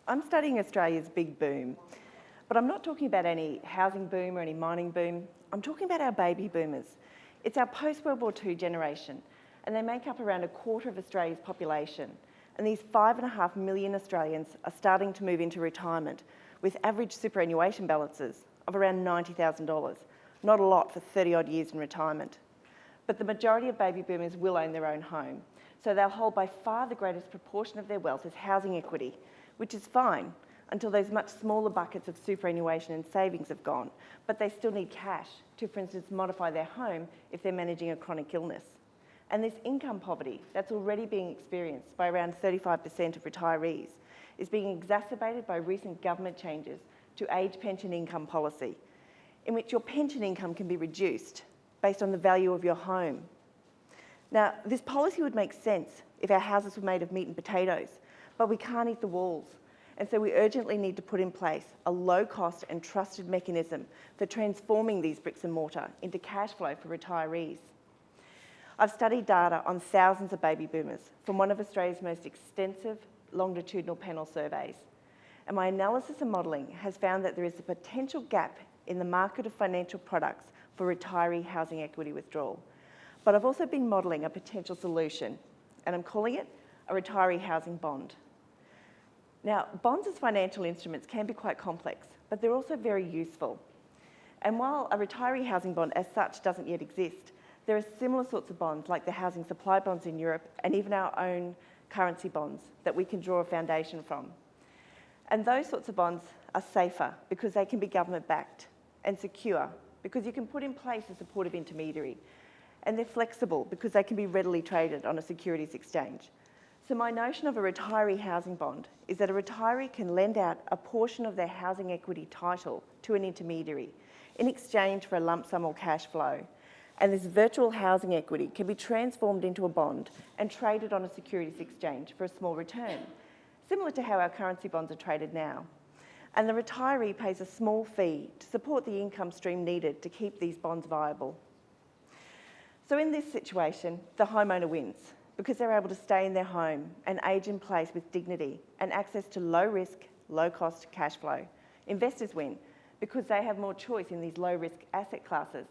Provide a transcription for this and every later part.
I'm studying Australia's big boom, but I'm not talking about any housing boom or any mining boom. I'm talking about our baby boomers. It's our post-World War II generation, and they make up around a quarter of Australia's population. And these 5.5 million Australians are starting to move into retirement with average superannuation balances of around $90,000. Not a lot for 30-odd years in retirement. But the majority of baby boomers will own their own home, so they'll hold by far the greatest proportion of their wealth as housing equity, which is fine until those much smaller buckets of superannuation and savings have gone, but they still need cash to, for instance, modify their home if they're managing a chronic illness. And this income poverty that's already being experienced by around 35% of retirees is being exacerbated by recent government changes to age pension income policy, in which your pension income can be reduced based on the value of your home. Now, this policy would make sense if our houses were made of meat and potatoes, but we can't eat the walls. And so we urgently need to put in place a low-cost and trusted mechanism for transforming these bricks and mortar into cash flow for retirees. I've studied data on thousands of baby boomers from one of Australia's most extensive longitudinal panel surveys. And my analysis and modelling has found that there is a potential gap in the market of financial products for retiree housing equity withdrawal. But I've also been modelling a potential solution, and I'm calling it a retiree housing bond. Now, bonds as financial instruments can be quite complex, but they're also very useful. And while a retiree housing bond as such doesn't yet exist, there are similar sorts of bonds like the housing supply bonds in Europe and even our own currency bonds that we can draw a foundation from. And those sorts of bonds are safer because they can be government-backed and secure because you can put in place a supportive intermediary. And they're flexible because they can be readily traded on a securities exchange. So my notion of a retiree housing bond is that a retiree can lend out a portion of their housing equity title to an intermediary in exchange for a lump sum or cash flow. And this virtual housing equity can be transformed into a bond and traded on a securities exchange for a small return, similar to how our currency bonds are traded now. And the retiree pays a small fee to support the income stream needed to keep these bonds viable. So in this situation, the homeowner wins because they're able to stay in their home and age in place with dignity and access to low-risk, low-cost cash flow. Investors win because they have more choice in these low-risk asset classes,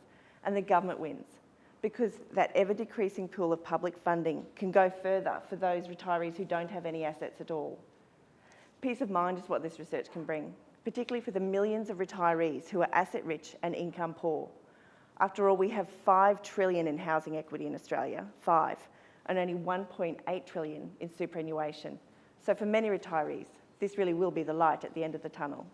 and the government wins because that ever-decreasing pool of public funding can go further for those retirees who don't have any assets at all. Peace of mind is what this research can bring, particularly for the millions of retirees who are asset-rich and income poor. After all, we have $5 trillion in housing equity in Australia, 5, and only $1.8 trillion in superannuation. So for many retirees, this really will be the light at the end of the tunnel.